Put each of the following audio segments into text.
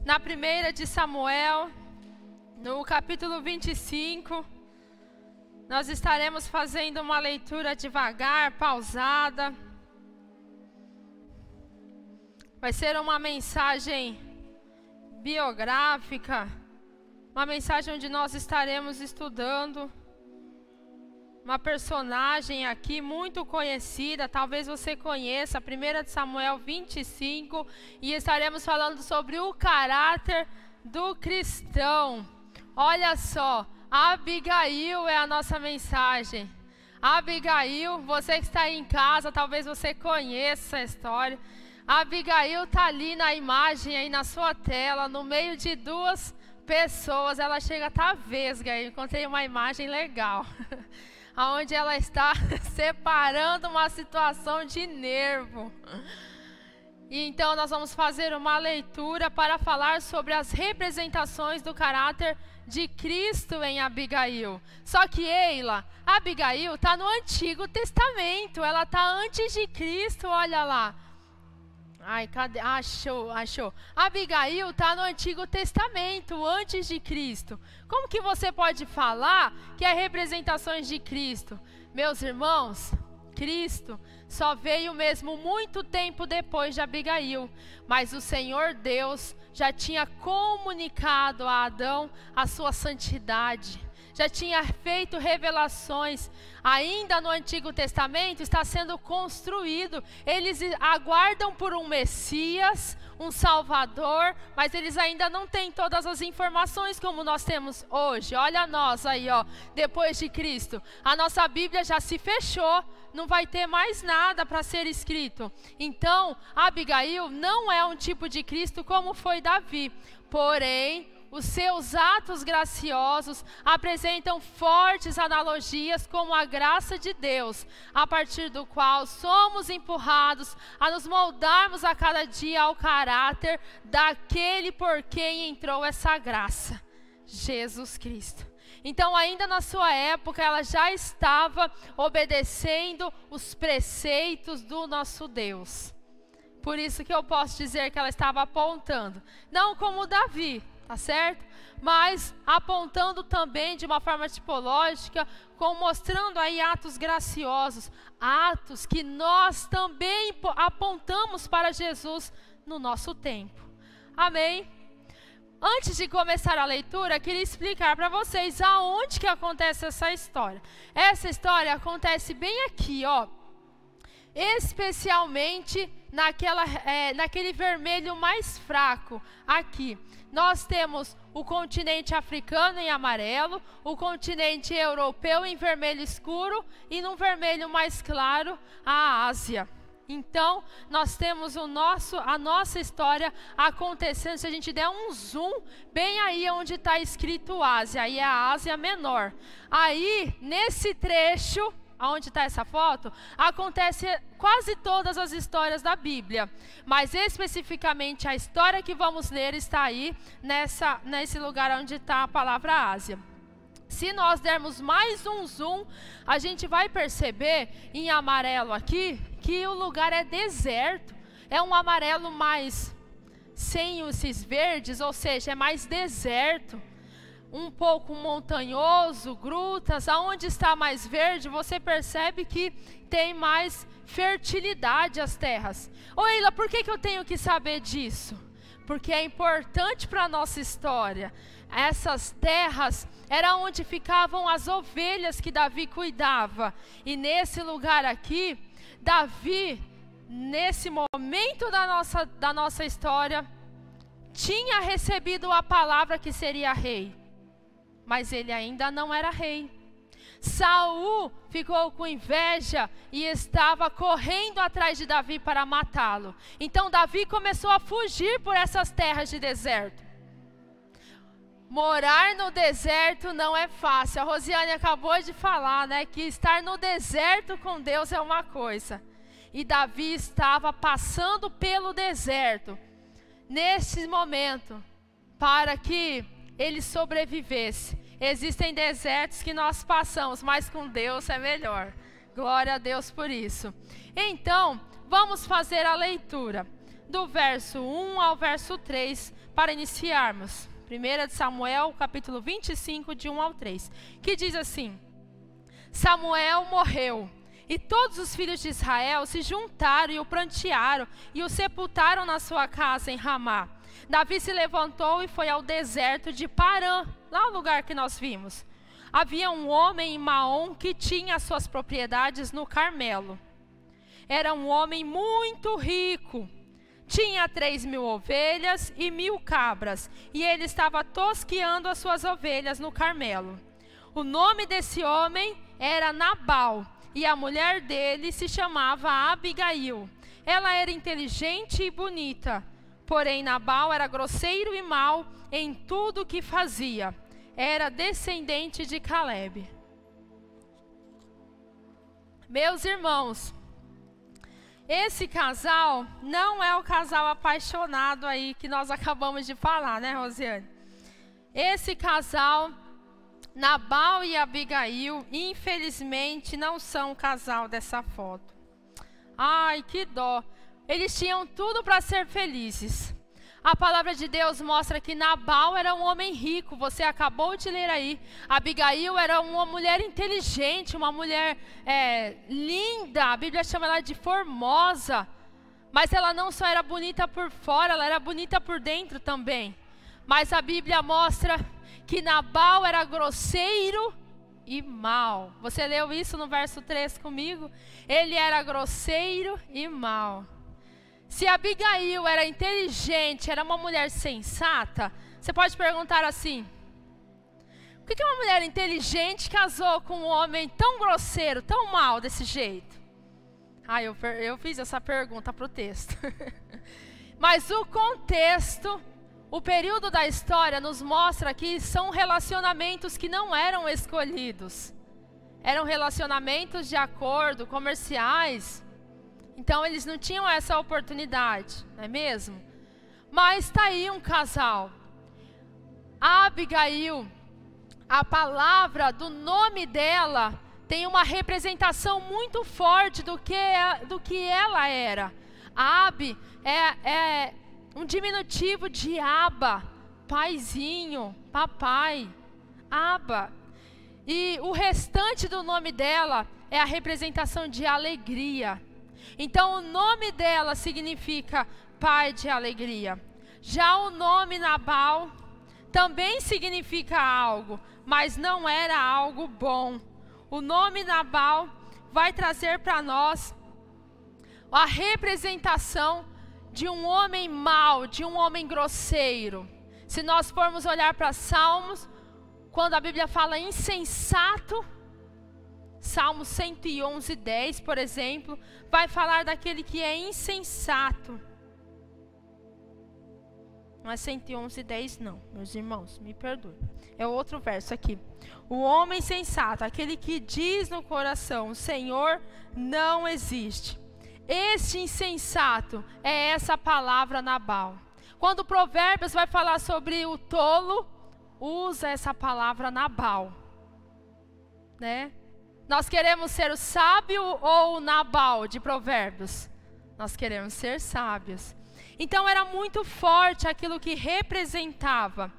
na 1 de Samuel, no capítulo 25. Nós estaremos fazendo uma leitura devagar, pausada. Vai ser uma mensagem biográfica, uma mensagem onde nós estaremos estudando uma personagem aqui muito conhecida, talvez você conheça, 1 de Samuel 25, e estaremos falando sobre o caráter do cristão. Olha só, Abigail é a nossa mensagem. Abigail, você que está aí em casa, talvez você conheça essa história. Abigail está ali na imagem, aí na sua tela, no meio de duas pessoas. Ela chega a estar vesga, eu encontrei uma imagem legal. Onde ela está separando uma situação de nervo. E então nós vamos fazer uma leitura para falar sobre as representações do caráter de Cristo em Abigail. Só que Eila, Abigail está no Antigo Testamento, ela está antes de Cristo, olha lá. Ai, cadê? Achou. Abigail está no Antigo Testamento, antes de Cristo. Como que você pode falar que é representações de Cristo? Meus irmãos, Cristo só veio mesmo muito tempo depois de Abigail. Mas o Senhor Deus já tinha comunicado a Adão a sua santidade. Já tinha feito revelações. Ainda no Antigo Testamento está sendo construído. Eles aguardam por um Messias, um Salvador, mas eles ainda não têm todas as informações como nós temos hoje. Olha nós aí, ó, depois de Cristo. A nossa Bíblia já se fechou, não vai ter mais nada para ser escrito. Então, Abigail não é um tipo de Cristo como foi Davi. Porém, os seus atos graciosos apresentam fortes analogias com a graça de Deus, a partir do qual somos empurrados a nos moldarmos a cada dia ao caráter daquele por quem entrou essa graça, Jesus Cristo. Então, ainda na sua época, ela já estava obedecendo os preceitos do nosso Deus. Por isso que eu posso dizer que ela estava apontando, não como Davi, tá certo? Mas apontando também de uma forma tipológica, mostrando aí atos graciosos, atos que nós também apontamos para Jesus no nosso tempo. Amém? Antes de começar a leitura, queria explicar para vocês aonde que acontece essa história. Essa história acontece bem aqui, ó. Especialmente naquele vermelho mais fraco aqui. Nós temos o continente africano em amarelo, o continente europeu em vermelho escuro e no vermelho mais claro a Ásia. Então, nós temos a nossa história acontecendo. Se a gente der um zoom, bem aí onde está escrito Ásia, aí é a Ásia Menor. Aí, nesse trecho, onde está essa foto, acontece quase todas as histórias da Bíblia. Mas especificamente a história que vamos ler está aí, nesse lugar onde está a palavra Ásia. Se nós dermos mais um zoom, a gente vai perceber em amarelo aqui, que o lugar é deserto. É um amarelo mais sem esses verdes, ou seja, é mais deserto. Um pouco montanhoso, grutas, aonde está mais verde, você percebe que tem mais fertilidade as terras. Ô Eila, por que eu tenho que saber disso? Porque é importante para a nossa história. Essas terras era onde ficavam as ovelhas que Davi cuidava. E nesse lugar aqui, Davi, nesse momento da nossa história, tinha recebido a palavra que seria rei. Mas ele ainda não era rei. Saul ficou com inveja e estava correndo atrás de Davi para matá-lo. Então Davi começou a fugir por essas terras de deserto. Morar no deserto não é fácil. A Rosiane acabou de falar, né, que estar no deserto com Deus é uma coisa. E Davi estava passando pelo deserto nesse momento para que ele sobrevivesse. Existem desertos que nós passamos, mas com Deus é melhor. Glória a Deus por isso. Então, vamos fazer a leitura. do verso 1 ao verso 3, para iniciarmos. 1 de Samuel, capítulo 25, de 1 ao 3, que diz assim: Samuel morreu, e todos os filhos de Israel se juntaram e o prantearam, e o sepultaram na sua casa em Ramá. Davi se levantou e foi ao deserto de Parã, lá no lugar que nós vimos. Havia um homem em Maom que tinha suas propriedades no Carmelo. Era um homem muito rico. Tinha 3.000 ovelhas e 1.000 cabras, e ele estava tosqueando as suas ovelhas no Carmelo. O nome desse homem era Nabal, e a mulher dele se chamava Abigail. Ela era inteligente e bonita, porém Nabal era grosseiro e mau em tudo o que fazia. Era descendente de Calebe. Meus irmãos, esse casal não é o casal apaixonado aí que nós acabamos de falar, né, Rosiane? Esse casal, Nabal e Abigail, infelizmente não são o casal dessa foto. Ai, que dó. Eles tinham tudo para ser felizes. A palavra de Deus mostra que Nabal era um homem rico, você acabou de ler aí. Abigail era uma mulher inteligente, uma mulher linda, a Bíblia chama ela de formosa. Mas ela não só era bonita por fora, ela era bonita por dentro também. Mas a Bíblia mostra que Nabal era grosseiro e mau. Você leu isso no verso 3 comigo? Ele era grosseiro e mau. Se Abigail era inteligente, era uma mulher sensata, você pode perguntar assim: por que uma mulher inteligente casou com um homem tão grosseiro, tão mau desse jeito? Eu fiz essa pergunta para o texto. Mas o contexto, o período da história nos mostra que são relacionamentos que não eram escolhidos. Eram relacionamentos de acordo, comerciais. Então eles não tinham essa oportunidade, não é mesmo? Mas está aí um casal. Abigail, a palavra do nome dela tem uma representação muito forte do que ela era. Ab é um diminutivo de Aba, paizinho, papai, Aba. E o restante do nome dela é a representação de alegria. Então o nome dela significa pai de alegria. Já o nome Nabal também significa algo, mas não era algo bom. O nome Nabal vai trazer para nós a representação de um homem mau, de um homem grosseiro. Se nós formos olhar para Salmos, quando a Bíblia fala insensato, Salmo 111, 10, por exemplo, vai falar daquele que é insensato. Não é 111, 10 não, meus irmãos, me perdoem. É outro verso aqui. O homem sensato, aquele que diz no coração, o Senhor não existe. Este insensato é essa palavra Nabal. Quando o Provérbios vai falar sobre o tolo, usa essa palavra Nabal, né? Nós queremos ser o sábio ou o Nabal de Provérbios? Nós queremos ser sábios. Então era muito forte aquilo que representava.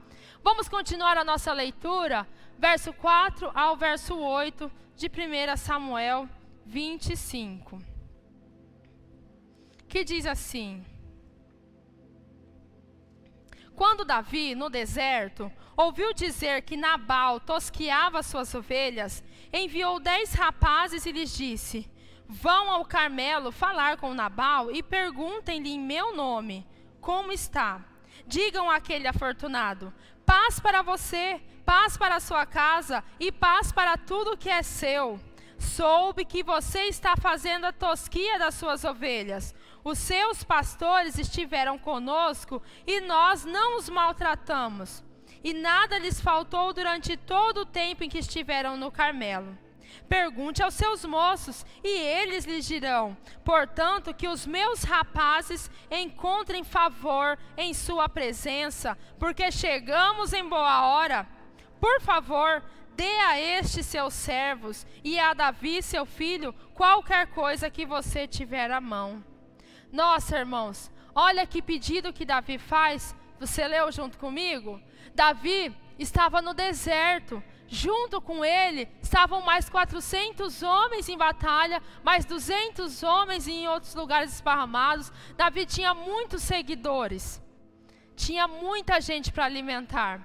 Vamos continuar a nossa leitura, verso 4 ao verso 8 de 1 Samuel 25. Que diz assim: Quando Davi, no deserto, ouviu dizer que Nabal tosqueava suas ovelhas, enviou 10 rapazes e lhes disse: Vão ao Carmelo falar com Nabal e perguntem-lhe em meu nome, como está? Digam àquele afortunado: paz para você, paz para a sua casa e paz para tudo que é seu. Soube que você está fazendo a tosquia das suas ovelhas. Os seus pastores estiveram conosco e nós não os maltratamos. E nada lhes faltou durante todo o tempo em que estiveram no Carmelo. Pergunte aos seus moços, e eles lhes dirão. Portanto, que os meus rapazes encontrem favor em sua presença, porque chegamos em boa hora. Por favor, dê a estes seus servos, e a Davi, seu filho, qualquer coisa que você tiver à mão. Nossa, irmãos, Olha que pedido que Davi faz. Você leu junto comigo? Davi estava no deserto. Junto com ele estavam mais 400 homens em batalha, mais 200 homens em outros lugares esparramados. Davi tinha muitos seguidores. Tinha muita gente para alimentar.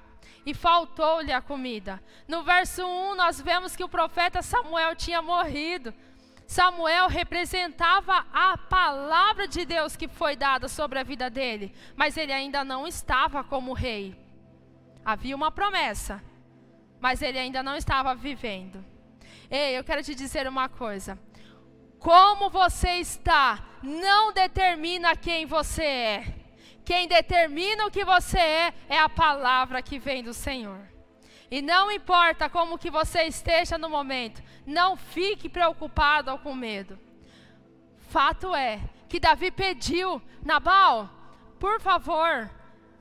E faltou-lhe a comida. No verso 1 nós vemos que o profeta Samuel tinha morrido. Samuel representava a palavra de Deus que foi dada sobre a vida dele, mas ele ainda não estava como rei. Havia uma promessa, mas ele ainda não estava vivendo. Ei, eu quero te dizer uma coisa. Como você está não determina quem você é. Quem determina o que você é a palavra que vem do Senhor. E não importa como que você esteja no momento, não fique preocupado ou com medo. Fato é que Davi pediu: Nabal, por favor,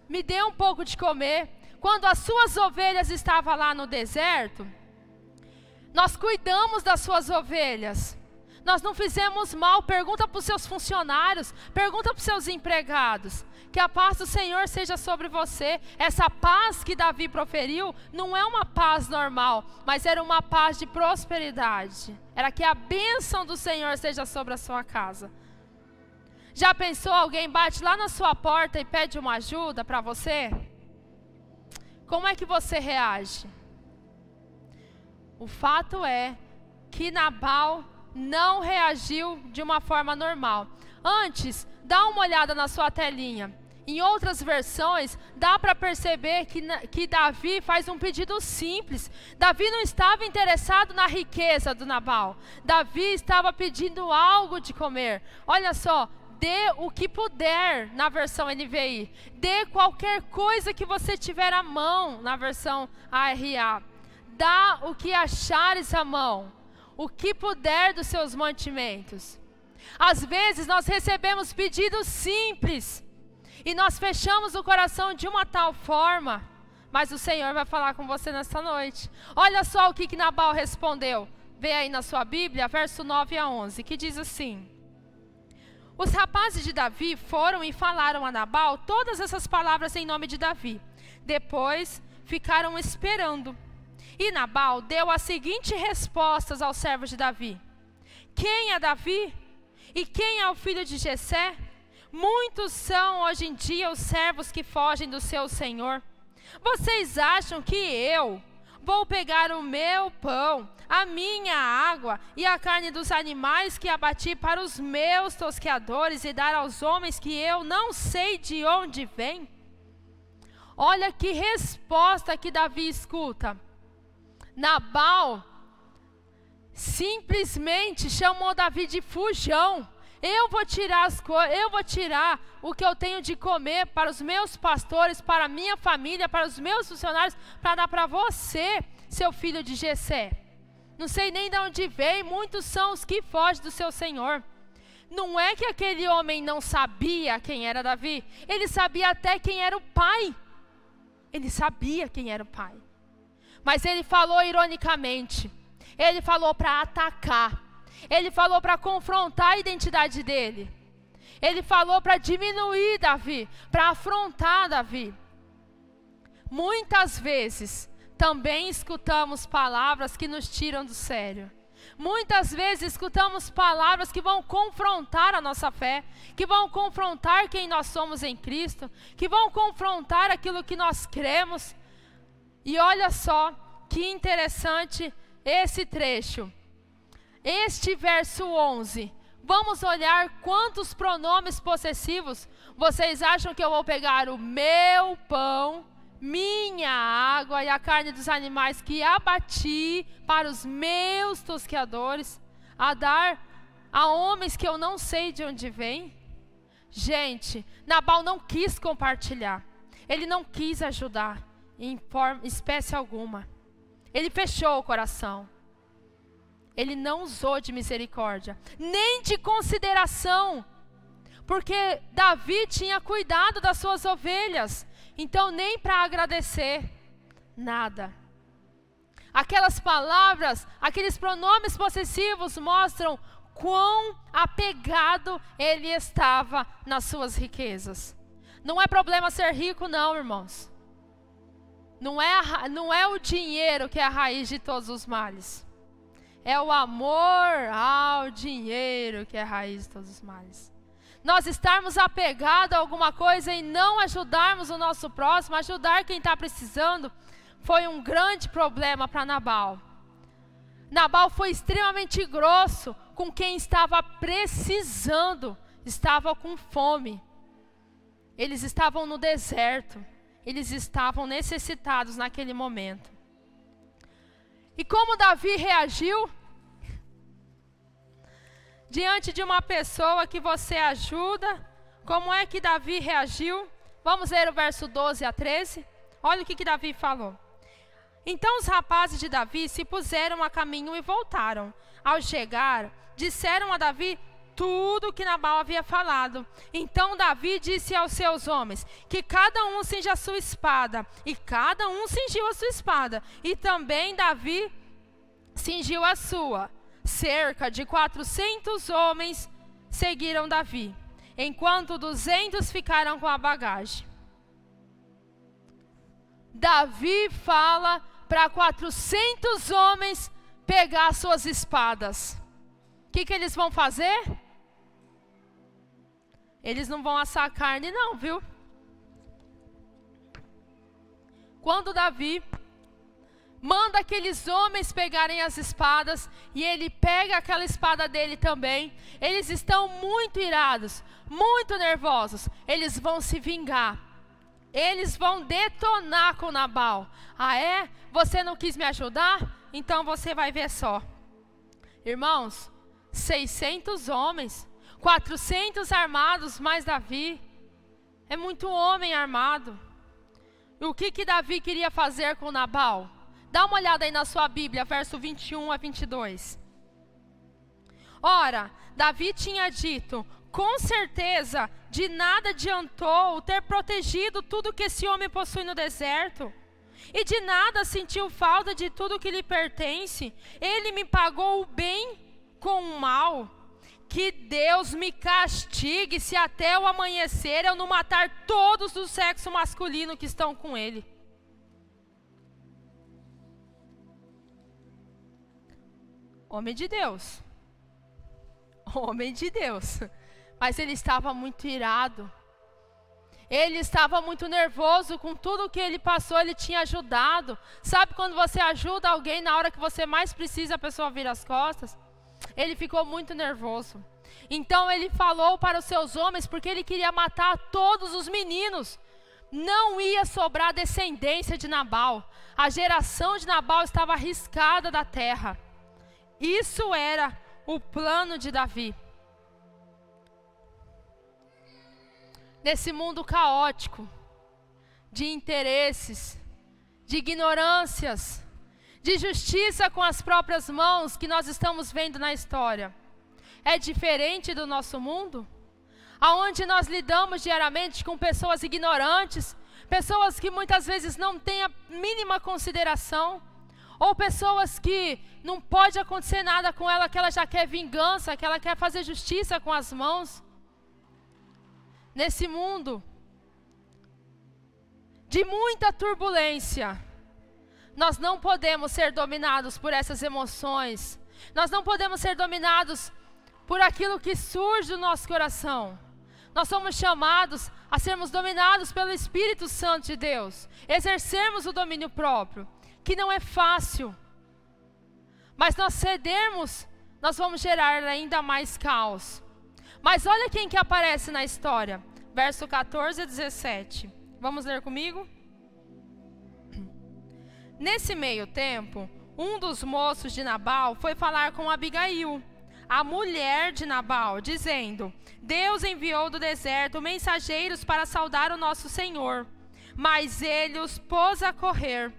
me dê um pouco de comer. Quando as suas ovelhas estavam lá no deserto, nós cuidamos das suas ovelhas. Nós não fizemos mal. Pergunta para os seus funcionários, pergunta para os seus empregados. Que a paz do Senhor seja sobre você. Essa paz que Davi proferiu não é uma paz normal, mas era uma paz de prosperidade. Era que a bênção do Senhor seja sobre a sua casa. Já pensou, alguém bate lá na sua porta e pede uma ajuda para você? Como é que você reage? O fato é que Nabal não reagiu de uma forma normal. Antes, dá uma olhada na sua telinha. Em outras versões, dá para perceber que Davi faz um pedido simples. Davi não estava interessado na riqueza do Nabal. Davi estava pedindo algo de comer. Olha só, dê o que puder na versão NVI. Dê qualquer coisa que você tiver à mão na versão ARA. Dá o que achares à mão. O que puder dos seus mantimentos. Às vezes nós recebemos pedidos simples e nós fechamos o coração de uma tal forma, mas o Senhor vai falar com você nesta noite. Olha só o que Nabal respondeu. Vê aí na sua Bíblia, verso 9 a 11, que diz assim: Os rapazes de Davi foram e falaram a Nabal todas essas palavras em nome de Davi. Depois ficaram esperando. E Nabal deu as seguintes respostas aos servos de Davi: Quem é Davi? E quem é o filho de Jessé? Muitos são hoje em dia os servos que fogem do seu senhor. Vocês acham que eu vou pegar o meu pão, a minha água e a carne dos animais que abati para os meus tosqueadores e dar aos homens que eu não sei de onde vêm? Olha que resposta que Davi escuta. Nabal simplesmente chamou Davi de fujão. Eu vou tirar o que eu tenho de comer para os meus pastores, para a minha família, para os meus funcionários, para dar para você, seu filho de Jessé. Não sei nem de onde vem, muitos são os que fogem do seu senhor. Não é que aquele homem não sabia quem era Davi, ele sabia até quem era o pai. Ele sabia quem era o pai. Mas ele falou ironicamente, ele falou para atacar. Ele falou para confrontar a identidade dele. Ele falou para diminuir Davi, para afrontar Davi. Muitas vezes também escutamos palavras que nos tiram do sério. Muitas vezes escutamos palavras que vão confrontar a nossa fé, que vão confrontar quem nós somos em Cristo, que vão confrontar aquilo que nós cremos. E olha só que interessante esse trecho. Este verso 11, vamos olhar quantos pronomes possessivos. Vocês acham que eu vou pegar o meu pão, minha água e a carne dos animais que abati para os meus tosqueadores, a dar a homens que eu não sei de onde vêm? Gente, Nabal não quis compartilhar. Ele não quis ajudar em espécie alguma. Ele fechou o coração. Ele não usou de misericórdia, nem de consideração, porque Davi tinha cuidado das suas ovelhas, então nem para agradecer, nada. Aquelas palavras, aqueles pronomes possessivos mostram quão apegado ele estava nas suas riquezas. Não é problema ser rico não, irmãos. Não é o dinheiro que é a raiz de todos os males. É o amor ao dinheiro que é a raiz de todos os males. Nós estarmos apegados a alguma coisa e não ajudarmos o nosso próximo, ajudar quem está precisando, foi um grande problema para Nabal. Nabal foi extremamente grosso com quem estava precisando, estava com fome. Eles estavam no deserto, eles estavam necessitados naquele momento. E como Davi reagiu? Diante de uma pessoa que você ajuda, como é que Davi reagiu? Vamos ler o verso 12 a 13. Olha o que Davi falou. Então os rapazes de Davi se puseram a caminho e voltaram. Ao chegar, disseram a Davi tudo o que Nabal havia falado. Então Davi disse aos seus homens que cada um cinja a sua espada. E cada um cingiu a sua espada. E também Davi cingiu a sua. Cerca de 400 homens seguiram Davi, enquanto 200 ficaram com a bagagem. Davi fala para 400 homens pegar suas espadas. O que eles vão fazer? Eles não vão assar carne não, viu? Quando Davi manda aqueles homens pegarem as espadas, e ele pega aquela espada dele também, eles estão muito irados, muito nervosos, eles vão se vingar. Eles vão detonar com Nabal. Ah é? Você não quis me ajudar? Então você vai ver só. Irmãos, 600 homens, 400 armados mais Davi. É muito homem armado. E o que Davi queria fazer com Nabal? Dá uma olhada aí na sua Bíblia, verso 21 a 22. Ora, Davi tinha dito: com certeza de nada adiantou ter protegido tudo que esse homem possui no deserto, e de nada sentiu falta de tudo que lhe pertence. Ele me pagou o bem com o mal. Que Deus me castigue se até o amanhecer eu não matar todos do sexo masculino que estão com ele. Homem de Deus. Homem de Deus. Mas ele estava muito irado. Ele estava muito nervoso com tudo que ele passou, ele tinha ajudado. Sabe quando você ajuda alguém, na hora que você mais precisa, a pessoa vira as costas? Ele ficou muito nervoso. Então ele falou para os seus homens, porque ele queria matar todos os meninos. Não ia sobrar descendência de Nabal. A geração de Nabal estava arriscada da terra. Isso era o plano de Davi. Nesse mundo caótico, de interesses, de ignorâncias, de justiça com as próprias mãos que nós estamos vendo na história, é diferente do nosso mundo? Aonde nós lidamos diariamente com pessoas ignorantes, pessoas que muitas vezes não têm a mínima consideração, ou pessoas que não pode acontecer nada com ela, que ela já quer vingança, que ela quer fazer justiça com as mãos. Nesse mundo de muita turbulência, nós não podemos ser dominados por essas emoções. Nós não podemos ser dominados por aquilo que surge do nosso coração. Nós somos chamados a sermos dominados pelo Espírito Santo de Deus, exercermos o domínio próprio, que não é fácil, mas nós cedermos, nós vamos gerar ainda mais caos. Mas olha quem que aparece na história, verso 14 a 17, vamos ler comigo? Nesse meio tempo, um dos moços de Nabal foi falar com Abigail, a mulher de Nabal, dizendo: Deus enviou do deserto mensageiros para saudar o nosso Senhor, mas ele os pôs a correr.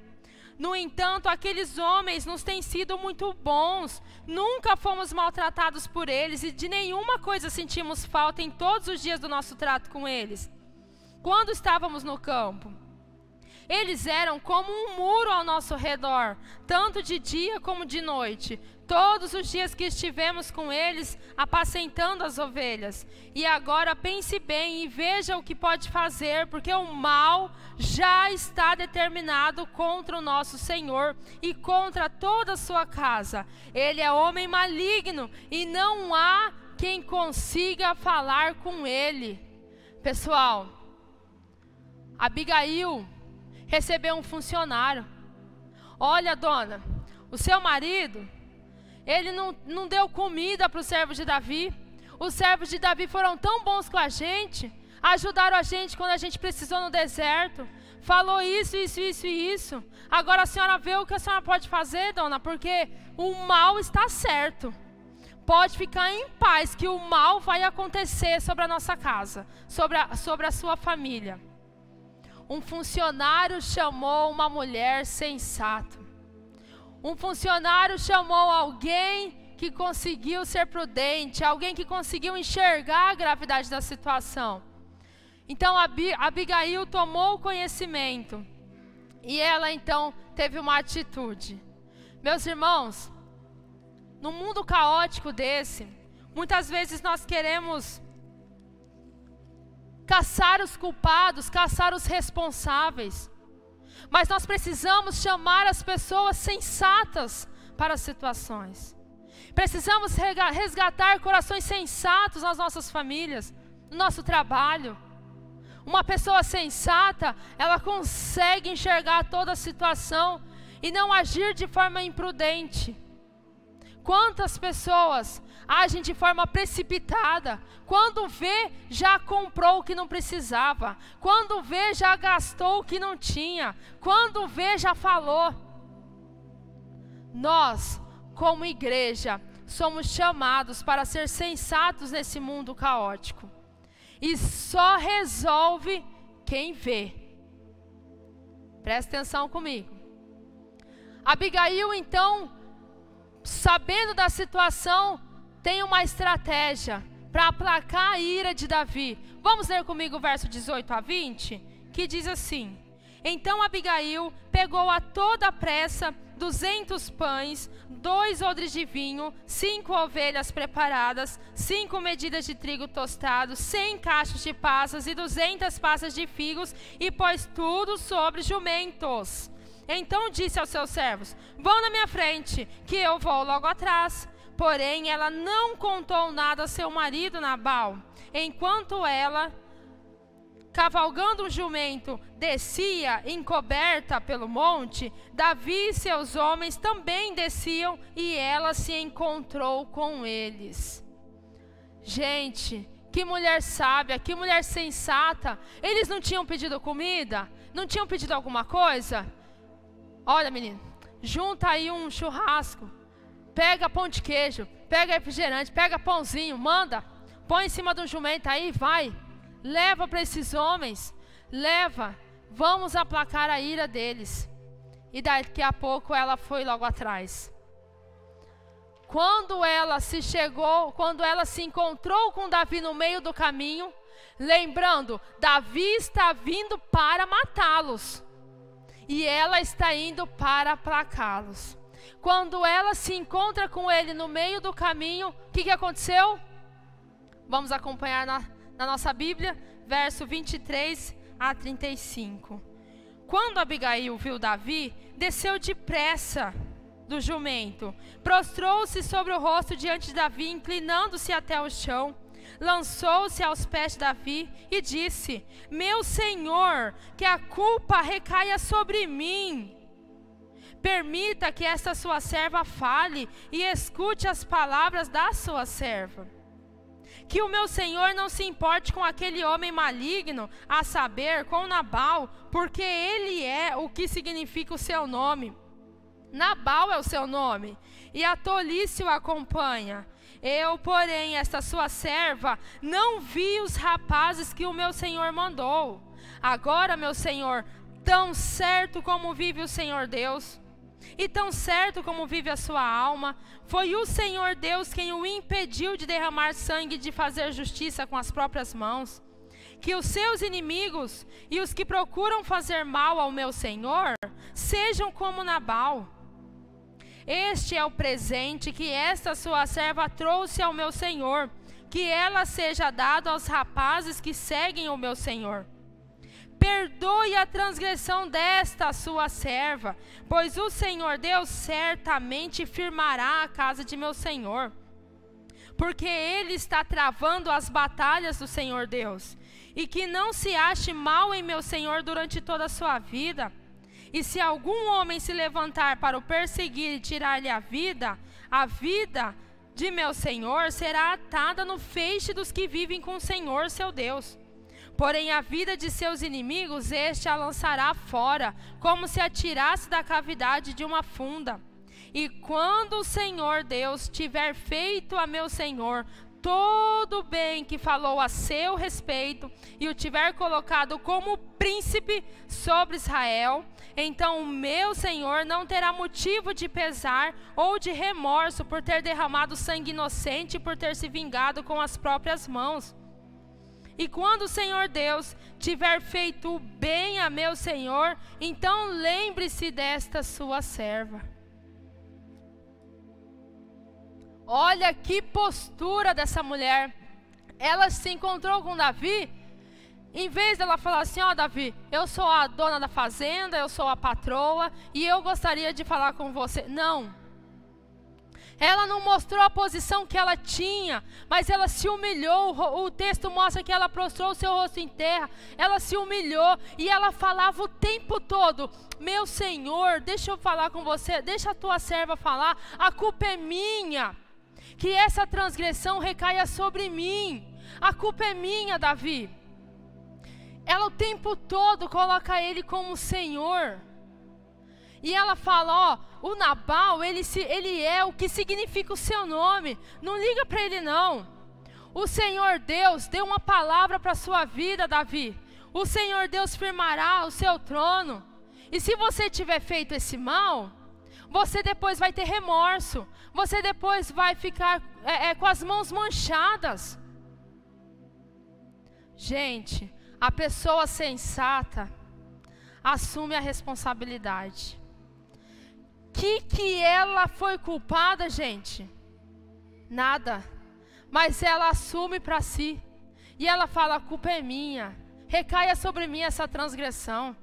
No entanto, aqueles homens nos têm sido muito bons, nunca fomos maltratados por eles e de nenhuma coisa sentimos falta em todos os dias do nosso trato com eles, quando estávamos no campo. Eles eram como um muro ao nosso redor, tanto de dia como de noite. Todos os dias que estivemos com eles, apacentando as ovelhas. E agora pense bem e veja o que pode fazer, porque o mal já está determinado contra o nosso Senhor e contra toda a sua casa. Ele é homem maligno e não há quem consiga falar com ele. Pessoal, Abigail recebeu um funcionário. Olha, dona, o seu marido, ele não deu comida para os servos de Davi. Os servos de Davi foram tão bons com a gente, ajudaram a gente quando a gente precisou no deserto. Falou isso, isso, isso e isso. Agora a senhora vê o que a senhora pode fazer, dona, porque o mal está certo. Pode ficar em paz que o mal vai acontecer sobre a nossa casa, sobre a sua família. Um funcionário chamou uma mulher sensata. Um funcionário chamou alguém que conseguiu ser prudente, alguém que conseguiu enxergar a gravidade da situação. Então Abigail tomou conhecimento e ela então teve uma atitude. Meus irmãos, num mundo caótico desse, muitas vezes nós queremos caçar os culpados, caçar os responsáveis. Mas nós precisamos chamar as pessoas sensatas para as situações. Precisamos resgatar corações sensatos nas nossas famílias, no nosso trabalho. Uma pessoa sensata, ela consegue enxergar toda a situação e não agir de forma imprudente. Quantas pessoas agem de forma precipitada, quando vê, já comprou o que não precisava, quando vê, já gastou o que não tinha, quando vê, já falou. Nós, como igreja, somos chamados para ser sensatos nesse mundo caótico. E só resolve quem vê. Presta atenção comigo. Abigail, então, sabendo da situação, tem uma estratégia para aplacar a ira de Davi. Vamos ler comigo o verso 18 a 20, que diz assim: Então Abigail pegou a toda pressa 200 pães, 2 odres de vinho, 5 ovelhas preparadas, 5 medidas de trigo tostado, 100 cachos de passas e 200 passas de figos, e pôs tudo sobre jumentos. Então disse aos seus servos: Vão na minha frente, que eu vou logo atrás. Porém, ela não contou nada a seu marido Nabal. Enquanto ela, cavalgando um jumento, descia encoberta pelo monte, Davi e seus homens também desciam, e ela se encontrou com eles. Gente, que mulher sábia, que mulher sensata. Eles não tinham pedido comida? Não tinham pedido alguma coisa? Olha, menino, junta aí um churrasco, pega pão de queijo, pega refrigerante, pega pãozinho, manda, põe em cima do jumento aí, vai, leva para esses homens, leva, vamos aplacar a ira deles. E daqui a pouco ela foi logo atrás. Quando ela se encontrou com Davi no meio do caminho, lembrando, Davi está vindo para matá-los. E ela está indo para aplacá-los. Quando ela se encontra com ele no meio do caminho, o que aconteceu? Vamos acompanhar na nossa Bíblia, verso 23 a 35. Quando Abigail viu Davi, desceu depressa do jumento, prostrou-se sobre o rosto diante de Davi, inclinando-se até o chão. Lançou-se aos pés de Davi e disse: Meu senhor, que a culpa recaia sobre mim. Permita que esta sua serva fale e escute as palavras da sua serva. Que o meu senhor não se importe com aquele homem maligno, a saber, com Nabal, porque ele é o que significa o seu nome. Nabal é o seu nome, e a tolice o acompanha. Eu, porém, esta sua serva, não vi os rapazes que o meu senhor mandou. Agora, meu senhor, tão certo como vive o Senhor Deus, e tão certo como vive a sua alma, foi o Senhor Deus quem o impediu de derramar sangue e de fazer justiça com as próprias mãos. que os seus inimigos e os que procuram fazer mal ao meu senhor sejam como Nabal. Este é o presente que esta sua serva trouxe ao meu senhor, que ela seja dada aos rapazes que seguem o meu senhor. Perdoe a transgressão desta sua serva, pois o Senhor Deus certamente firmará a casa de meu senhor, porque ele está travando as batalhas do Senhor Deus, e que não se ache mal em meu senhor durante toda a sua vida. E se algum homem se levantar para o perseguir e tirar-lhe a vida de meu senhor será atada no feixe dos que vivem com o Senhor seu Deus. Porém a vida de seus inimigos este a lançará fora, como se atirasse da cavidade de uma funda. E quando o Senhor Deus tiver feito a meu senhor todo o bem que falou a seu respeito, e o tiver colocado como príncipe sobre Israel, então o meu senhor não terá motivo de pesar ou de remorso por ter derramado sangue inocente e por ter se vingado com as próprias mãos. E quando o Senhor Deus tiver feito bem a meu senhor, então lembre-se desta sua serva. Olha que postura dessa mulher. Ela se encontrou com Davi. Em vez dela falar assim, ó Davi, eu sou a dona da fazenda, eu sou a patroa e eu gostaria de falar com você. Não. Ela não mostrou a posição que ela tinha, mas ela se humilhou. O texto mostra que ela prostrou o seu rosto em terra. Ela se humilhou e ela falava o tempo todo, meu senhor, deixa eu falar com você, deixa a tua serva falar, a culpa é minha. Que essa transgressão recaia sobre mim. A culpa é minha, Davi. Ela o tempo todo coloca ele como Senhor. E ela fala, ó, o Nabal, ele é o que significa o seu nome. Não liga para ele não. O Senhor Deus deu uma palavra para a sua vida, Davi. O Senhor Deus firmará o seu trono. E se você tiver feito esse mal, você depois vai ter remorso. Você depois vai ficar com as mãos manchadas. Gente, a pessoa sensata assume a responsabilidade. Que ela foi culpada, gente? Nada. Mas ela assume para si. E ela fala, a culpa é minha. Recaia sobre mim essa transgressão.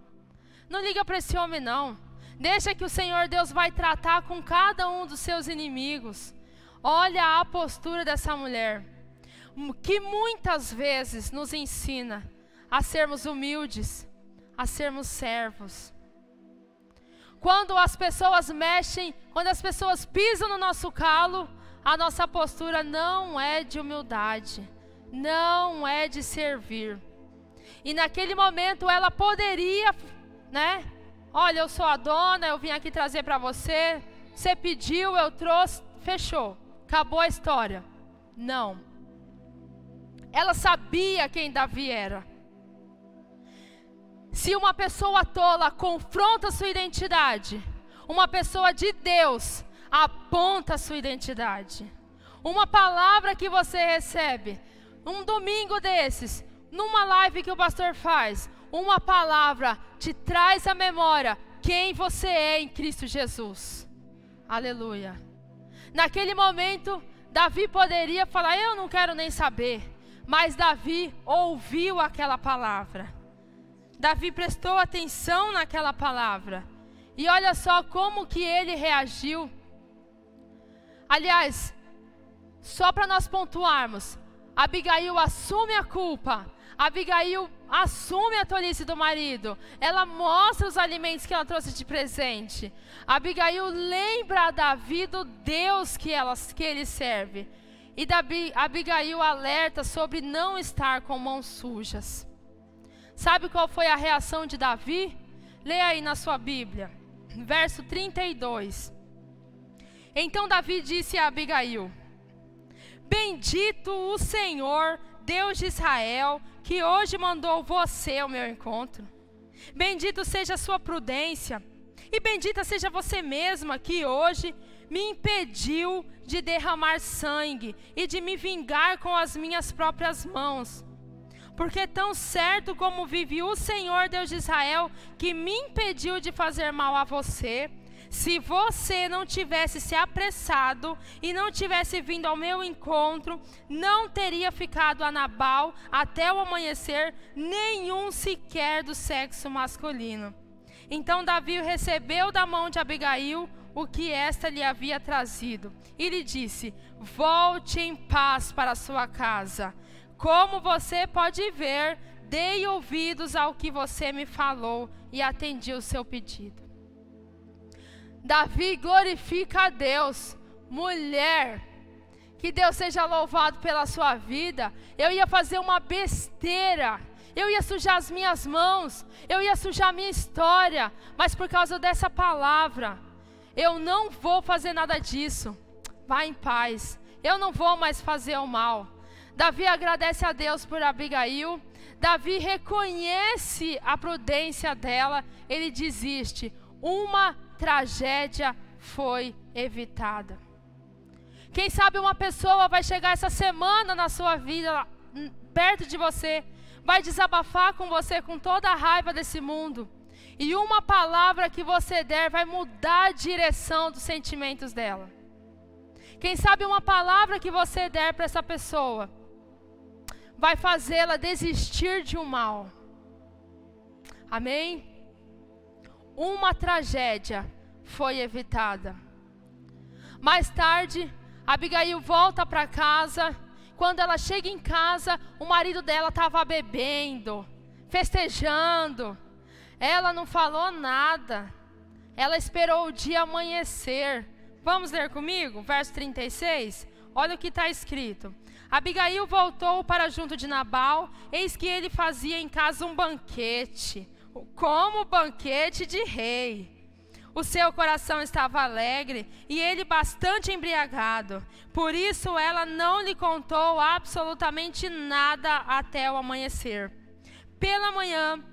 Não liga para esse homem não. Deixa que o Senhor Deus vai tratar com cada um dos seus inimigos. Olha a postura dessa mulher, que muitas vezes nos ensina a sermos humildes, a sermos servos. Quando as pessoas mexem, quando as pessoas pisam no nosso calo, a nossa postura não é de humildade, não é de servir. E naquele momento ela poderia, né? Olha, eu sou a dona, eu vim aqui trazer para você. Você pediu, eu trouxe, fechou. Acabou a história. Não. Ela sabia quem Davi era. Se uma pessoa tola confronta sua identidade, uma pessoa de Deus aponta a sua identidade. Uma palavra que você recebe, um domingo desses, numa live que o pastor faz, uma palavra te traz à memória quem você é em Cristo Jesus. Aleluia. Naquele momento, Davi poderia falar, eu não quero nem saber. Mas Davi ouviu aquela palavra. Davi prestou atenção naquela palavra. E olha só como que ele reagiu. Aliás, só para nós pontuarmos, Abigail assume a culpa. Abigail assume a tolice do marido. Ela mostra os alimentos que ela trouxe de presente. Abigail lembra a Davi do Deus que ele serve. E Abigail alerta sobre não estar com mãos sujas. Sabe qual foi a reação de Davi? Leia aí na sua Bíblia, verso 32. Então Davi disse a Abigail, bendito o Senhor, Deus de Israel, que hoje mandou você ao meu encontro. Bendito seja a sua prudência, e bendita seja você mesma, que hoje me impediu de derramar sangue e de me vingar com as minhas próprias mãos. Porque tão certo como vive o Senhor Deus de Israel, que me impediu de fazer mal a você, se você não tivesse se apressado e não tivesse vindo ao meu encontro, não teria ficado a Nabal até o amanhecer, nenhum sequer do sexo masculino. Então Davi recebeu da mão de Abigail o que esta lhe havia trazido, e lhe disse: volte em paz para sua casa. Como você pode ver, dei ouvidos ao que você me falou e atendi o seu pedido. Davi glorifica a Deus. Mulher, que Deus seja louvado pela sua vida. Eu ia fazer uma besteira, eu ia sujar as minhas mãos, eu ia sujar a minha história, mas por causa dessa palavra, eu não vou fazer nada disso. Vá em paz, eu não vou mais fazer o mal. Davi agradece a Deus por Abigail. Davi reconhece a prudência dela. Ele desiste. Uma tragédia foi evitada. Quem sabe uma pessoa vai chegar essa semana na sua vida, perto de você, vai desabafar com você com toda a raiva desse mundo. E uma palavra que você der vai mudar a direção dos sentimentos dela. Quem sabe uma palavra que você der para essa pessoa vai fazê-la desistir de um mal. Amém? Uma tragédia foi evitada. Mais tarde, Abigail volta para casa. Quando ela chega em casa, o marido dela estava bebendo, festejando. Ela não falou nada. Ela esperou o dia amanhecer. Vamos ler comigo? Verso 36. Olha o que está escrito. Abigail voltou para junto de Nabal, eis que ele fazia em casa um banquete, como banquete de rei. O seu coração estava alegre e ele bastante embriagado. Por isso ela não lhe contou absolutamente nada até o amanhecer. Pela manhã,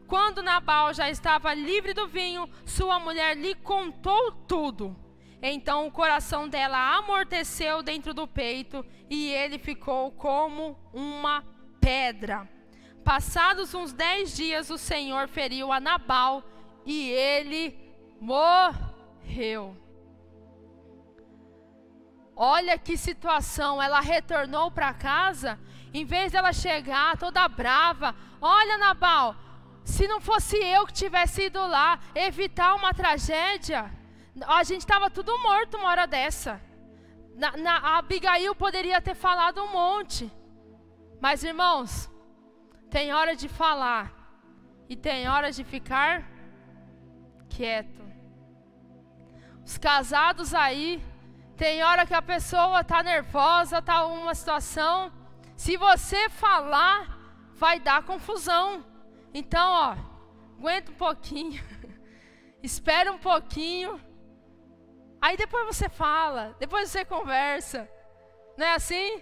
quando Nabal já estava livre do vinho, sua mulher lhe contou tudo. Então o coração dela amorteceu dentro do peito e ele ficou como uma pedra. Passados uns 10 dias, o Senhor feriu a Nabal e ele morreu. Olha que situação, ela retornou para casa, em vez dela chegar toda brava. Olha, Nabal, se não fosse eu que tivesse ido lá evitar uma tragédia, a gente estava tudo morto uma hora dessa. A Abigail poderia ter falado um monte. Mas, irmãos, tem hora de falar e tem hora de ficar quieto. Os casados aí, tem hora que a pessoa está nervosa, está em uma situação. Se você falar, vai dar confusão. Então, ó, aguenta um pouquinho. Espera um pouquinho. Aí depois você fala, depois você conversa. Não é assim?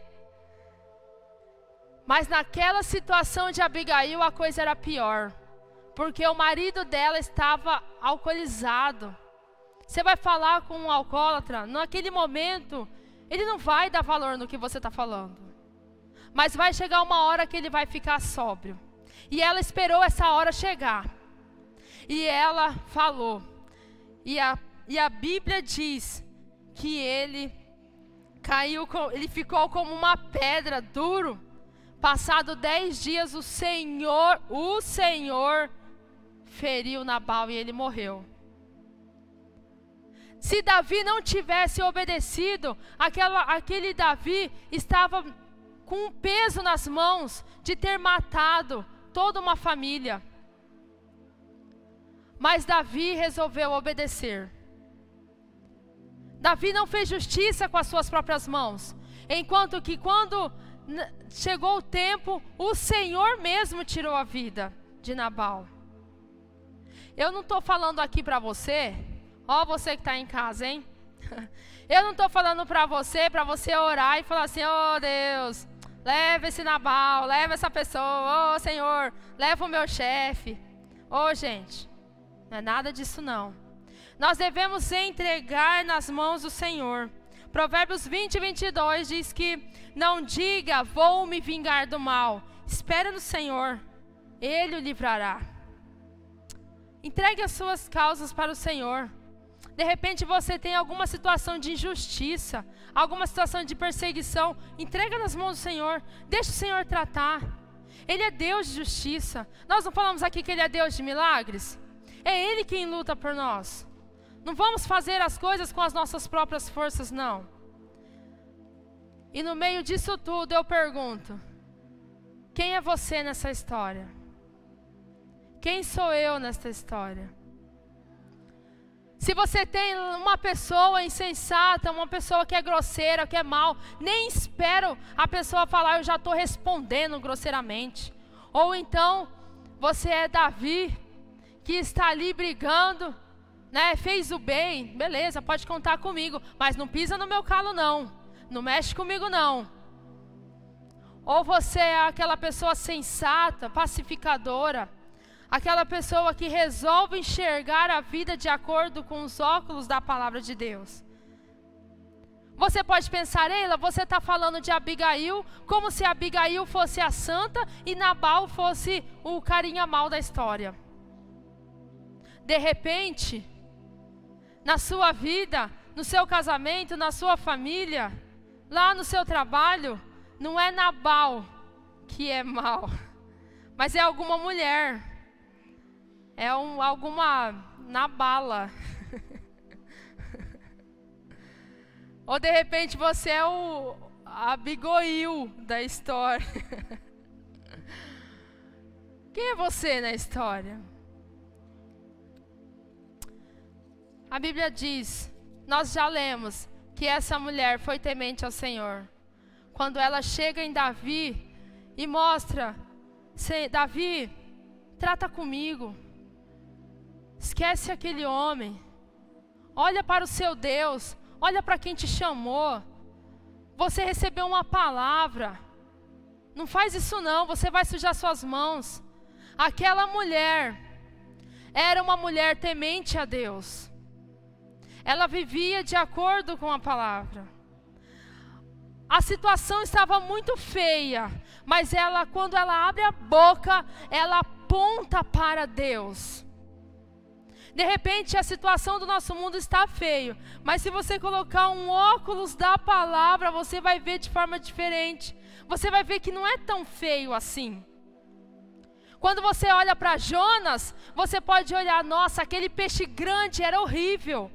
Mas naquela situação de Abigail a coisa era pior. Porque o marido dela estava alcoolizado. Você vai falar com um alcoólatra, naquele momento, ele não vai dar valor no que você está falando. Mas vai chegar uma hora que ele vai ficar sóbrio. E ela esperou essa hora chegar. E ela falou. E a Bíblia diz que ele ele ficou como uma pedra, duro. Passado 10 dias, o Senhor feriu Nabal e ele morreu. Se Davi não tivesse obedecido, aquele Davi estava com um peso nas mãos de ter matado toda uma família. Mas Davi resolveu obedecer. Davi não fez justiça com as suas próprias mãos. Enquanto que quando chegou o tempo, o Senhor mesmo tirou a vida de Nabal. Eu não estou falando aqui para você, ó você que está em casa, hein? Eu não estou falando para você orar e falar assim, oh Deus, leva esse Nabal, leva essa pessoa, oh Senhor, leva o meu chefe. Oh gente, não é nada disso não. Nós devemos entregar nas mãos do Senhor. Provérbios 20, 22 diz que não diga, vou me vingar do mal. espere no Senhor, Ele o livrará. Entregue as suas causas para o Senhor. De repente você tem alguma situação de injustiça, alguma situação de perseguição, entrega nas mãos do Senhor, deixa o Senhor tratar. Ele é Deus de justiça. Nós não falamos aqui que Ele é Deus de milagres? É Ele quem luta por nós. Não vamos fazer as coisas com as nossas próprias forças, não. E no meio disso tudo eu pergunto, quem é você nessa história? Quem sou eu nessa história? Se você tem uma pessoa insensata, uma pessoa que é grosseira, que é mal, nem espero a pessoa falar, eu já estou respondendo grosseiramente. Ou então, você é Davi, que está ali brigando, né, fez o bem, beleza, pode contar comigo, mas não pisa no meu calo não, não mexe comigo não. Ou você é aquela pessoa sensata, pacificadora, aquela pessoa que resolve enxergar a vida de acordo com os óculos da palavra de Deus. Você pode pensar, Eila, você está falando de Abigail como se Abigail fosse a santa e Nabal fosse o carinha mal da história. De repente, na sua vida, no seu casamento, na sua família, lá no seu trabalho, não é Nabal que é mal, mas é alguma mulher. É alguma Nabala. Ou de repente você é a Abigail da história. Quem é você na história? A Bíblia diz, nós já lemos, que essa mulher foi temente ao Senhor. Quando ela chega em Davi e mostra, Davi, trata comigo. Esquece aquele homem. Olha para o seu Deus. Olha para quem te chamou. Você recebeu uma palavra. Não faz isso não, você vai sujar suas mãos. Aquela mulher era uma mulher temente a Deus. Ela vivia de acordo com a palavra. A situação estava muito feia, mas quando ela abre a boca, ela aponta para Deus. De repente a situação do nosso mundo está feio, mas se você colocar um óculos da palavra, você vai ver de forma diferente. Você vai ver que não é tão feio assim. Quando você olha para Jonas, você pode olhar, nossa, aquele peixe grande era horrível.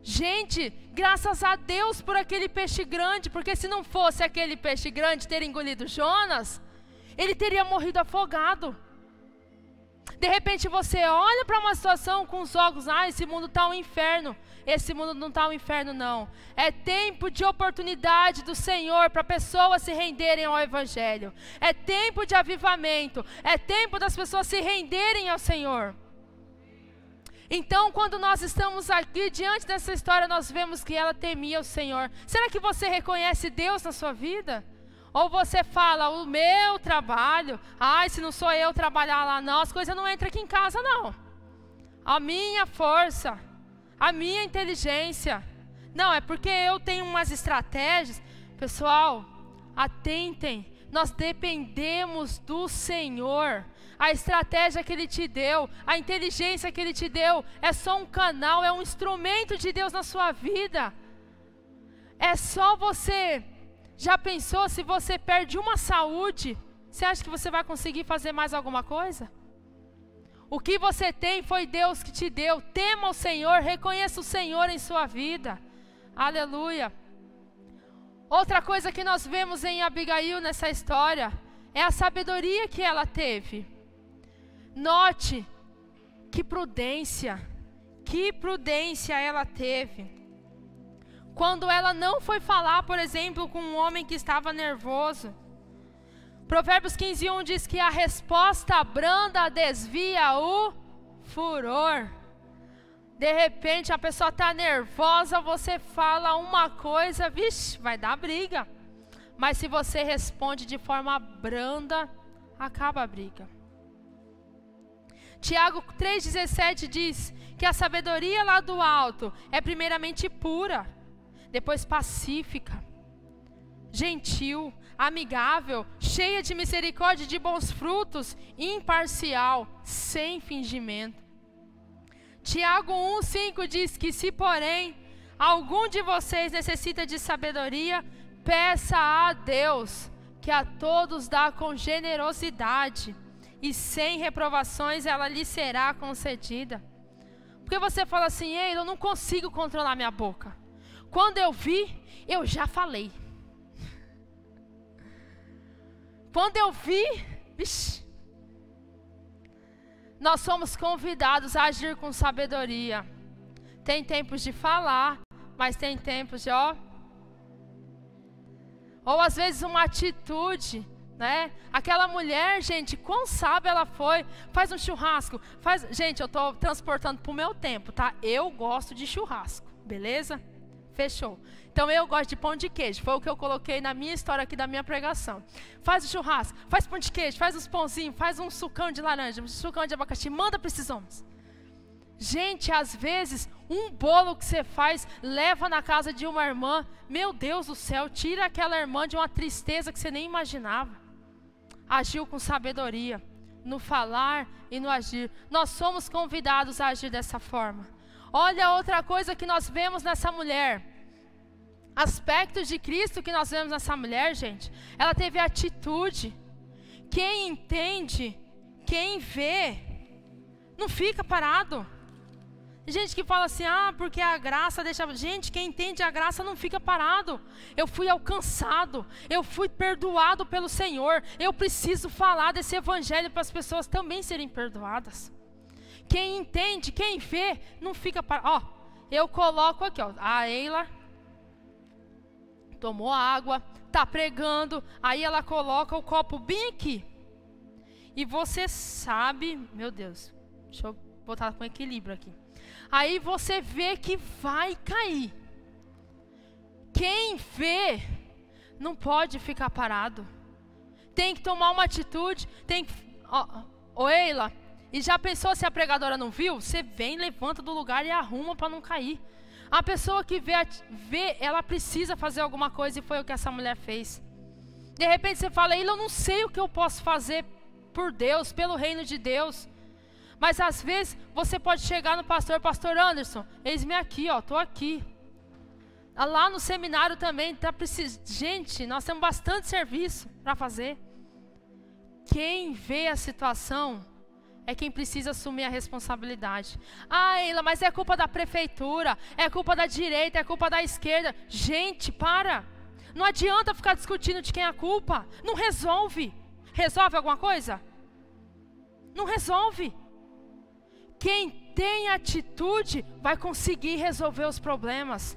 Gente, graças a Deus por aquele peixe grande, porque se não fosse aquele peixe grande ter engolido Jonas, ele teria morrido afogado. De repente você olha para uma situação com os olhos, esse mundo está um inferno. Esse mundo não está um inferno não. É tempo de oportunidade do Senhor para pessoas se renderem ao Evangelho. É tempo de avivamento. É tempo das pessoas se renderem ao Senhor. Então, quando nós estamos aqui diante dessa história, nós vemos que ela temia o Senhor. Será que você reconhece Deus na sua vida? Ou você fala, o meu trabalho, se não sou eu trabalhar lá não, as coisas não entram aqui em casa não. A minha força, a minha inteligência. Não, é porque eu tenho umas estratégias. Pessoal, atentem, nós dependemos do Senhor. A estratégia que Ele te deu, a inteligência que Ele te deu, é só um canal, é um instrumento de Deus na sua vida. É só você... Já pensou se você perde uma saúde? Você acha que você vai conseguir fazer mais alguma coisa? O que você tem foi Deus que te deu. Tema o Senhor, reconheça o Senhor em sua vida. Aleluia. Outra coisa que nós vemos em Abigail nessa história é a sabedoria que ela teve. Note que prudência ela teve. Quando ela não foi falar, por exemplo, com um homem que estava nervoso. Provérbios 15:1 diz que a resposta branda desvia o furor. De repente a pessoa está nervosa, você fala uma coisa, vixe, vai dar briga. Mas se você responde de forma branda, acaba a briga. Tiago 3,17 diz que a sabedoria lá do alto é primeiramente pura, depois pacífica, gentil, amigável, cheia de misericórdia e de bons frutos, imparcial, sem fingimento. Tiago 1:5 diz que se, porém, algum de vocês necessita de sabedoria, peça a Deus, que a todos dá com generosidade, e sem reprovações ela lhe será concedida. Porque você fala assim: ei, eu não consigo controlar minha boca. Quando eu vi, eu já falei. Quando eu vi, vixi. Nós somos convidados a agir com sabedoria. Tem tempos de falar, mas tem tempos de ou às vezes uma atitude, né? Aquela mulher, gente, quão sábia ela foi. Faz um churrasco. Gente, eu estou transportando para o meu tempo, tá? Eu gosto de churrasco, beleza? Fechou. Então eu gosto de pão de queijo. Foi o que eu coloquei na minha história aqui da minha pregação. Faz o churrasco, faz pão de queijo, faz uns pãozinhos, faz um sucão de laranja, um sucão de abacaxi. Manda para esses homens. Gente, às vezes, um bolo que você faz, leva na casa de uma irmã. Meu Deus do céu, tira aquela irmã de uma tristeza que você nem imaginava. Agiu com sabedoria, no falar e no agir. Nós somos convidados a agir dessa forma. Olha outra coisa que nós vemos nessa mulher. Aspectos de Cristo que nós vemos nessa mulher, gente. Ela teve atitude. Quem entende, quem vê, não fica parado. Gente que fala assim: porque a graça deixa... Gente, quem entende a graça não fica parado. Eu fui alcançado, eu fui perdoado pelo Senhor. Eu preciso falar desse evangelho para as pessoas também serem perdoadas. Quem entende, quem vê, não fica parado. Eu coloco aqui, a Eila tomou água, tá pregando, aí ela coloca o copo bem aqui. E você sabe, meu Deus, deixa eu botar com equilíbrio aqui. Aí você vê que vai cair. Quem vê não pode ficar parado. Tem que tomar uma atitude. Tem que... Eila, e já pensou se a pregadora não viu? Você vem, levanta do lugar e arruma para não cair. A pessoa que vê, ela precisa fazer alguma coisa, e foi o que essa mulher fez. De repente você fala: Eila, eu não sei o que eu posso fazer por Deus, pelo reino de Deus. Mas às vezes você pode chegar no pastor: Pastor Anderson, eis-me aqui, estou aqui. Lá no seminário também está precisando. Gente, nós temos bastante serviço para fazer. Quem vê a situação é quem precisa assumir a responsabilidade. Eila, mas é culpa da prefeitura, é culpa da direita, é culpa da esquerda. Gente, para. Não adianta ficar discutindo de quem é a culpa. Não resolve. Resolve alguma coisa? Não resolve. Quem tem atitude vai conseguir resolver os problemas.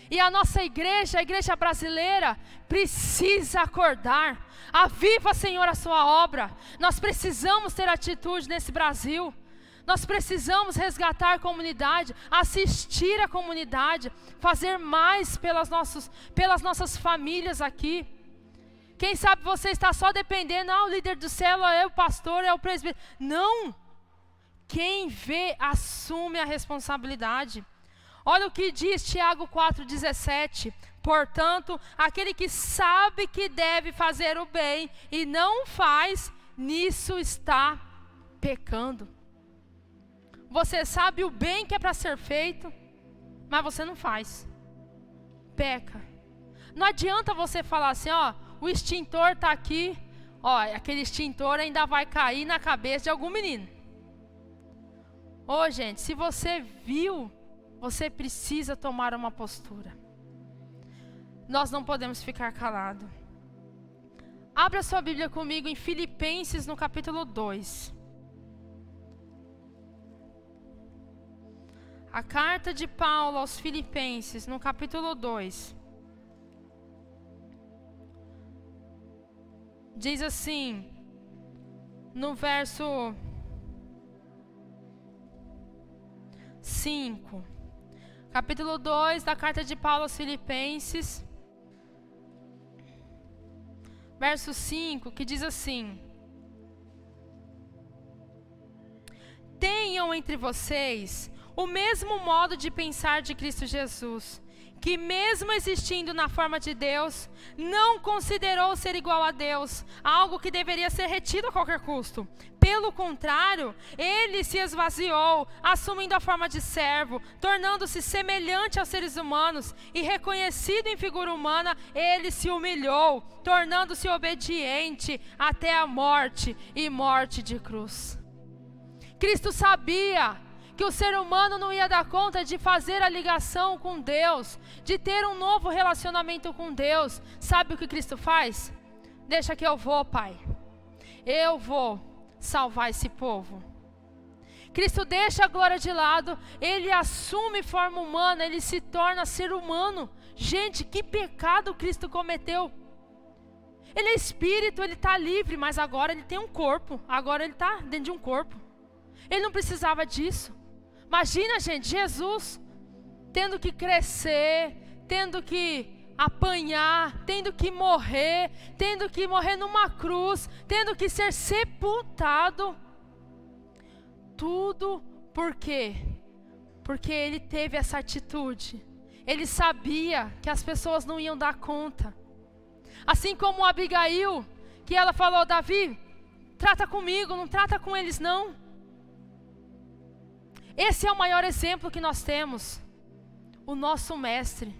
E a nossa igreja, a igreja brasileira, precisa acordar. Aviva, Senhor, a sua obra. Nós precisamos ter atitude nesse Brasil. Nós precisamos resgatar a comunidade, assistir a comunidade, fazer mais pelas nossas famílias aqui. Quem sabe você está só dependendo: o líder do célula é o pastor, é o presbítero. Não! Quem vê, assume a responsabilidade. Olha o que diz Tiago 4,17. Portanto, aquele que sabe que deve fazer o bem e não faz, nisso está pecando. Você sabe o bem que é para ser feito, mas você não faz. Peca. Não adianta você falar assim: o extintor está aqui, aquele extintor ainda vai cair na cabeça de algum menino. Gente, se você viu, você precisa tomar uma postura. Nós não podemos ficar calados. Abra sua Bíblia comigo em Filipenses, no capítulo 2. A carta de Paulo aos Filipenses, no capítulo 2. Diz assim, no verso 5. Capítulo 2 da carta de Paulo aos Filipenses, verso 5, que diz assim: tenham entre vocês o mesmo modo de pensar de Cristo Jesus, que mesmo existindo na forma de Deus, não considerou ser igual a Deus, algo que deveria ser retido a qualquer custo. Pelo contrário, ele se esvaziou, assumindo a forma de servo, tornando-se semelhante aos seres humanos, e reconhecido em figura humana, ele se humilhou, tornando-se obediente até a morte, e morte de cruz. Cristo sabia que o ser humano não ia dar conta de fazer a ligação com Deus, de ter um novo relacionamento com Deus. Sabe o que Cristo faz? Deixa que eu vou, Pai. Eu vou salvar esse povo. Cristo deixa a glória de lado, ele assume forma humana, ele se torna ser humano. Gente, que pecado Cristo cometeu. Ele é espírito, ele está livre, mas agora ele tem um corpo, agora ele está dentro de um corpo. Ele não precisava disso. Imagina, gente, Jesus tendo que crescer, tendo que apanhar, tendo que morrer numa cruz, tendo que ser sepultado. Tudo por quê? Porque ele teve essa atitude. Ele sabia que as pessoas não iam dar conta. Assim como Abigail, que ela falou: Davi, trata comigo, não trata com eles não. Esse é o maior exemplo que nós temos. O nosso mestre.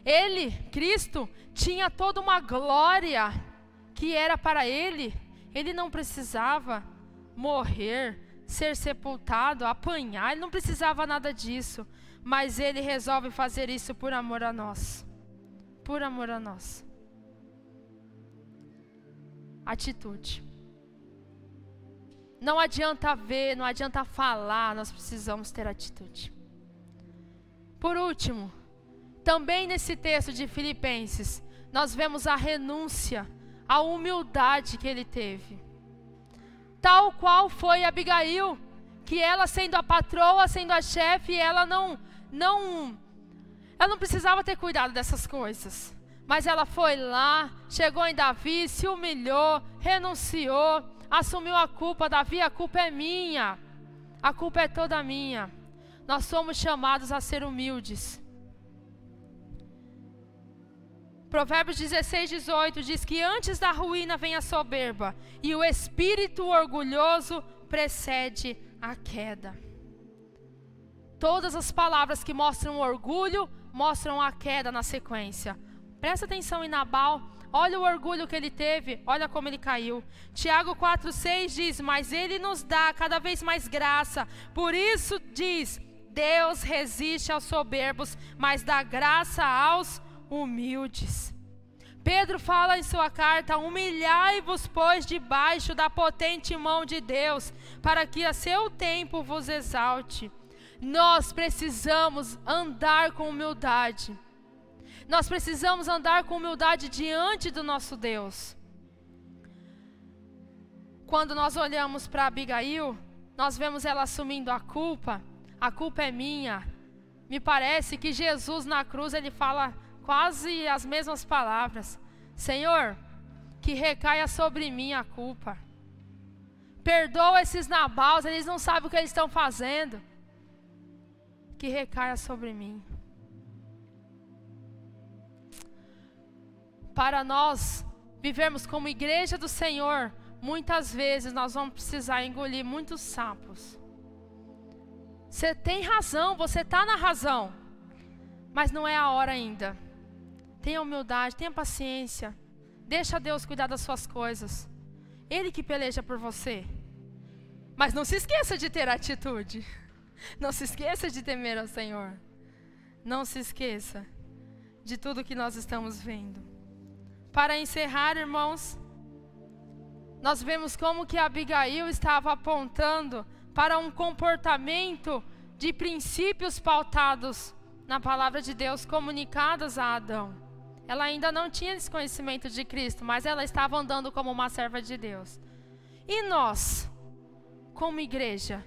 Ele, Cristo, tinha toda uma glória que era para ele. Ele não precisava morrer, ser sepultado, apanhar. Ele não precisava nada disso. Mas ele resolve fazer isso por amor a nós. Por amor a nós. Atitude. Não adianta ver, não adianta falar, nós precisamos ter atitude. Por último, também nesse texto de Filipenses, nós vemos a renúncia, a humildade que ele teve. Tal qual foi Abigail, que ela sendo a patroa, sendo a chefe, ela não precisava ter cuidado dessas coisas. Mas ela foi lá, chegou em Davi, se humilhou, renunciou, assumiu a culpa. Davi, a culpa é minha, a culpa é toda minha. Nós somos chamados a ser humildes. Provérbios 16:18 diz que antes da ruína vem a soberba, e o espírito orgulhoso precede a queda. Todas as palavras que mostram orgulho, mostram a queda na sequência. Presta atenção em Nabal. Olha o orgulho que ele teve, olha como ele caiu. Tiago 4:6 diz: mas ele nos dá cada vez mais graça. Por isso diz: Deus resiste aos soberbos, mas dá graça aos humildes. Pedro fala em sua carta: humilhai-vos, pois, debaixo da potente mão de Deus, para que a seu tempo vos exalte. Nós precisamos andar com humildade. Nós precisamos andar com humildade diante do nosso Deus. Quando nós olhamos para Abigail, nós vemos ela assumindo a culpa é minha. Me parece que Jesus na cruz, ele fala quase as mesmas palavras: Senhor, que recaia sobre mim a culpa. Perdoa esses nabaus, eles não sabem o que eles estão fazendo. Que recaia sobre mim. Para nós vivermos como igreja do Senhor, muitas vezes nós vamos precisar engolir muitos sapos. Você tem razão, você está na razão, mas não é a hora ainda. Tenha humildade, tenha paciência. Deixa Deus cuidar das suas coisas. Ele que peleja por você. Mas não se esqueça de ter atitude. Não se esqueça de temer ao Senhor. Não se esqueça de tudo que nós estamos vendo. Para encerrar, irmãos, nós vemos como que Abigail estava apontando para um comportamento de princípios pautados na palavra de Deus, comunicados a Adão. Ela ainda não tinha esse conhecimento de Cristo, mas ela estava andando como uma serva de Deus. E nós, como igreja,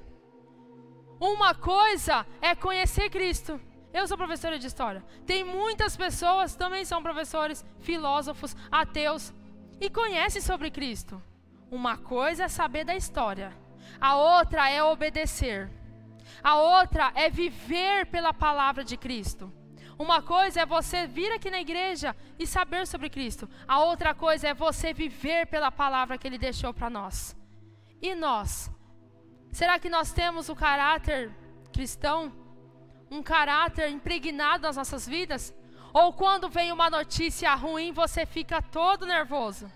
uma coisa é conhecer Cristo. Eu sou professora de história. Tem muitas pessoas que também são professores, filósofos, ateus, e conhecem sobre Cristo. Uma coisa é saber da história. A outra é obedecer. A outra é viver pela palavra de Cristo. Uma coisa é você vir aqui na igreja e saber sobre Cristo. A outra coisa é você viver pela palavra que Ele deixou para nós. E nós? Será que nós temos o caráter cristão? Um caráter impregnado nas nossas vidas? Ou quando vem uma notícia ruim, você fica todo nervoso?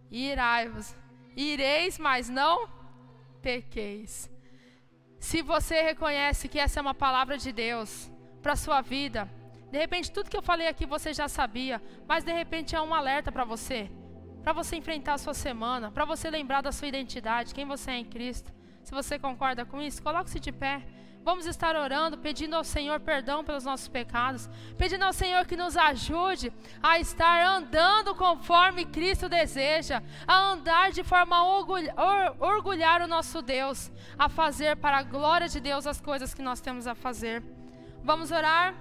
Irai-vos, ireis, mas não pequeis. Se você reconhece que essa é uma palavra de Deus para a sua vida, de repente tudo que eu falei aqui você já sabia, mas de repente é um alerta para você enfrentar a sua semana, para você lembrar da sua identidade, quem você é em Cristo. Se você concorda com isso, coloque-se de pé. Vamos estar orando, pedindo ao Senhor perdão pelos nossos pecados, pedindo ao Senhor que nos ajude a estar andando conforme Cristo deseja, a andar de forma a orgulhar o nosso Deus, a fazer para a glória de Deus as coisas que nós temos a fazer. Vamos orar?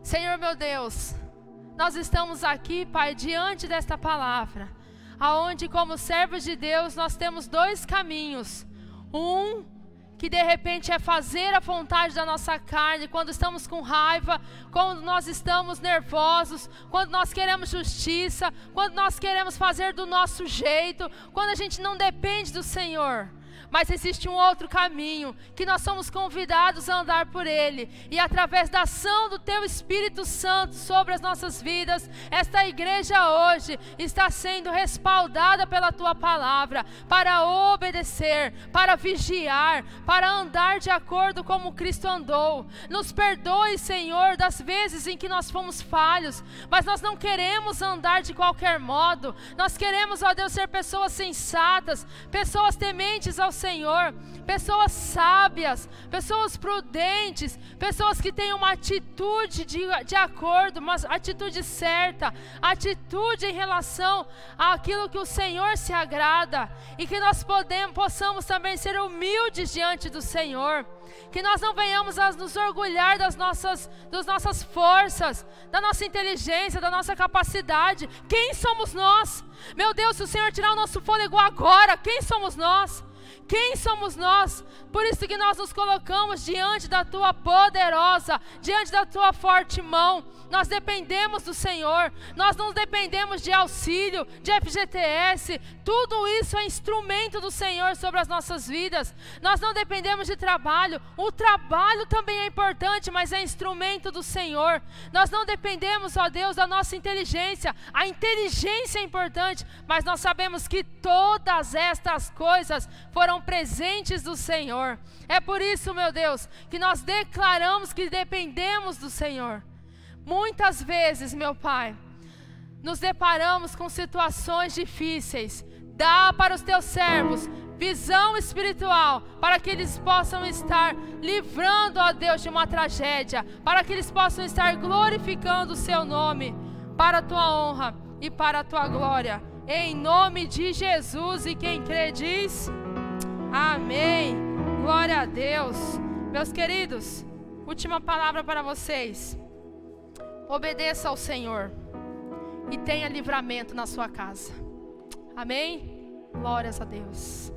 Senhor meu Deus, nós estamos aqui, Pai, diante desta palavra, aonde como servos de Deus nós temos dois caminhos. Que de repente é fazer a vontade da nossa carne, quando estamos com raiva, quando nós estamos nervosos, quando nós queremos justiça, quando nós queremos fazer do nosso jeito, quando a gente não depende do Senhor. Mas existe um outro caminho, que nós somos convidados a andar por ele, e através da ação do Teu Espírito Santo sobre as nossas vidas, esta igreja hoje está sendo respaldada pela Tua palavra, para obedecer, para vigiar, para andar de acordo como Cristo andou. Nos perdoe, Senhor, das vezes em que nós fomos falhos, mas nós não queremos andar de qualquer modo. Nós queremos, ó Deus, ser pessoas sensatas, pessoas tementes ao Senhor, pessoas sábias, pessoas prudentes, pessoas que tenham uma atitude de acordo, uma atitude certa, atitude em relação àquilo que o Senhor se agrada, e que nós possamos também ser humildes diante do Senhor, que nós não venhamos a nos orgulhar das nossas forças, da nossa inteligência, da nossa capacidade. Quem somos nós? Meu Deus, se o Senhor tirar o nosso fôlego agora, quem somos nós? Quem somos nós? Por isso que nós nos colocamos diante da Tua poderosa, diante da Tua forte mão. Nós dependemos do Senhor, nós não dependemos de auxílio, de FGTS, tudo isso é instrumento do Senhor sobre as nossas vidas. Nós não dependemos de trabalho, o trabalho também é importante, mas é instrumento do Senhor. Nós não dependemos, ó Deus, da nossa inteligência, a inteligência é importante, mas nós sabemos que todas estas coisas foram presentes do Senhor. É por isso, meu Deus, que nós declaramos que dependemos do Senhor. Muitas vezes, meu Pai, nos deparamos com situações difíceis. Dá para os Teus servos visão espiritual, para que eles possam estar livrando, ó Deus, de uma tragédia, para que eles possam estar glorificando o Seu nome, para a Tua honra e para a Tua glória. Em nome de Jesus, e quem crê diz amém. Glória a Deus. Meus queridos, última palavra para vocês. Obedeça ao Senhor e tenha livramento na sua casa. Amém? Glórias a Deus.